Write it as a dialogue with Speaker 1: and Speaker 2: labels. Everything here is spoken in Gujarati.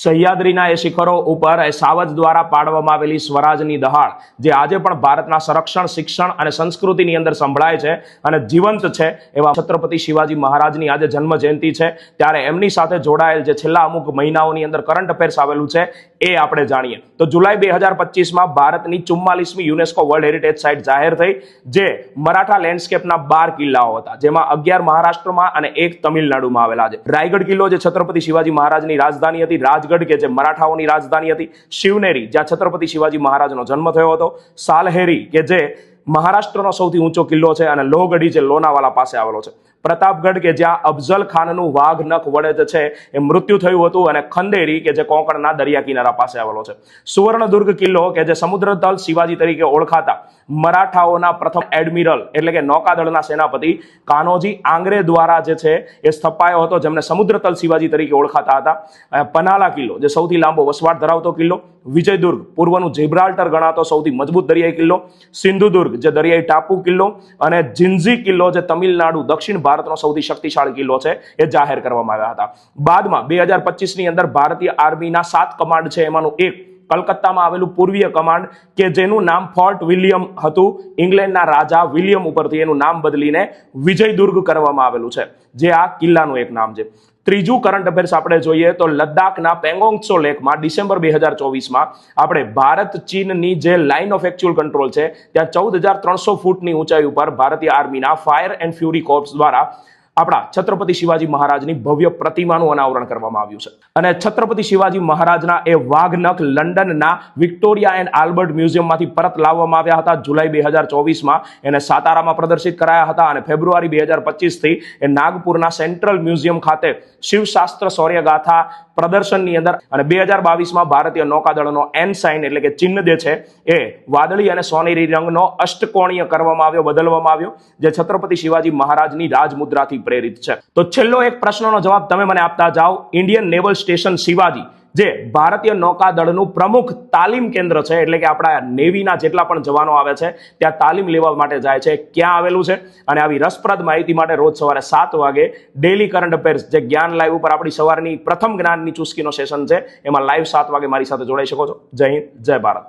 Speaker 1: સહ્યાદ્રીના એ શિખરો ઉપર સાવજ દ્વારા પાડવામાં આવેલી સ્વરાજની દહાડ જે આજે પણ ભારતના સંરક્ષણ, શિક્ષણ અને સંસ્કૃતિની અંદર સંભળાય છે અને જીવંત છે એવા છત્રપતિ શિવાજી મહારાજની આજે જન્મ જયંતિ છે, ત્યારે એમની સાથે જોડાયેલ જે છેલ્લા અમુક મહિનાઓની અંદર કરંટ અફેર્સ આવેલું છે એ આપણે જાણીએ. તો જુલાઈ 2025માં ભારતની 44મી યુનેસ્કો વર્લ્ડ હેરિટેજ સાઇટ જાહેર થઈ, જે મરાઠા લેન્ડસ્કેપના 12 કિલ્લાઓ હતા, જેમાં 11 મહારાષ્ટ્રમાં અને 1 તમિલનાડુમાં આવેલા છે. રાયગઢ કિલ્લો જે છત્રપતિ શિવાજી મહારાજની રાજધાની હતી, રાજગઢ કે જે મરાઠાઓની રાજધાની હતી, શિવનેરી જ્યાં છત્રપતિ શિવાજી મહારાજનો જન્મ થયો હતો, સાલહેરી કે જે મહારાષ્ટ્રનો સૌથી ઊંચો કિલ્લો છે અને લોહગઢી જે લોનાવાલા પાસે આવેલો છે, પ્રતાપગઢ કે જ્યાં અફઝલ ખાનનું વાઘ નખ વડે છે એ મૃત્યુ થયું હતું, અને ખંડેરી કે જે કોંકણના દરિયા કિનારા પાસે આવેલો છે. સુવર્ણદુર્ગ કિલ્લો કે જે સમુદ્રતલ શિવાજી તરીકે ઓળખાતા મરાઠાઓના પ્રથમ એડમિરલ એટલે કે નૌકાદળના સેનાપતિ કાન્હોજી આંગ્રે દ્વારા જે છે એ સ્થપાયો હતો, જેમને સમુદ્રતલ શિવાજી તરીકે ઓળખાતા હતા. પનાલા કિલ્લો જે સૌથી લાંબો વસવાટ ધરાવતો કિલ્લો, વિજયદુર્ગ પૂર્વનું જિબ્રાલ્ટર ગણાતો સૌથી મજબૂત દરિયાઈ કિલ્લો, સિંધુદુર્ગ જે દરિયાઈ ટાપુ કિલ્લો, અને જિંજી કિલ્લો જે તમિલનાડુ દક્ષિણ ભારતનો સૌથી શક્તિશાળી કિલ્લો છે એ જાહેર કરવામાં આવ્યા હતા. બાદમાં 2025ની અંદર ભારતીય આર્મીના 7 કમાન્ડ છે, એમાંનું એક કલકત્તામાં આવેલું પૂર્વીય કમાન્ડ કે જેનું નામ ફોર્ટ વિલિયમ હતું, ઇંગ્લેન્ડના રાજા વિલિયમ ઉપરથી એનું નામ બદલીને વિજયદુર્ગ કરવામાં આવેલું છે, જે આ કિલ્લાનું એક નામ છે. ત્રીજું કરંટ અફેર્સ આપણે જોઈએ તો લદ્દાખના પેંગોંગ ત્સો લેકમાં ડિસેમ્બર 2024માં આપણે ભારત ચીનની જે લાઇન ઓફ એકચ્યુઅલ કંટ્રોલ છે ત્યાં 14,300 ફૂટની ઊંચાઈ ઉપર ભારતીય આર્મીના ફાયર એન્ડ ફ્યુરી કોર્પ્સ દ્વારા આપણા છત્રપતિ શિવાજી મહારાજની ભવ્ય પ્રતિમાનું અનાવરણ કરવામાં આવ્યું છે. અને છત્રપતિ શિવાજી મહારાજના એ વાઘનખ લંડનના વિક્ટોરિયા એન્ડ આલ્બર્ટ મ્યુઝિયમમાંથી પરત લાવવામાં આવ્યા હતા જુલાઈ 2024માં. એને સાતારામાં પ્રદર્શિત કરાયા હતા અને ફેબ્રુઆરી 2025થી એ નાગપુરના સેન્ટ્રલ મ્યુઝિયમ ખાતે શિવશાસ્ત્ર શૌર્યગાથા પ્રદર્શનની અંદર, અને 2022માં ભારતીય નૌકાદળનો એનસાઇન એટલે કે ચિહ્ન જે છે એ વાદળી અને સોનેરી રંગનો અષ્ટકોણીય કરવામાં આવ્યો, બદલવામાં આવ્યો, જે છત્રપતિ શિવાજી મહારાજની રાજમુદ્રાથી પ્રેરિત છે. તો છેલ્લો એક પ્રશ્નનો જવાબ તમે મને આપતા જાઓ. ઇન્ડિયન નેવલ સ્ટેશન શિવાજી જે ભારતીય નૌકાદળનું પ્રમુખ તાલીમ કેન્દ્ર છે, એટલે કે આપણા નેવીના જેટલા પણ જવાનો આવે છે ત્યાં તાલીમ લેવા માટે જાય છે, ક્યાં આવેલું છે? અને આવી રસપ્રદ માહિતી માટે રોજ સવારે 7 વાગે ડેલી કરંટ અફેર્સ જે જ્ઞાન લાઈવ ઉપર આપણી સવારની પ્રથમ જ્ઞાનની ચુસ્કીનો સેશન છે, એમાં લાઈવ 7 વાગે મારી સાથે જોડાઈ શકો છો. જય હિન્દ, જય ભારત.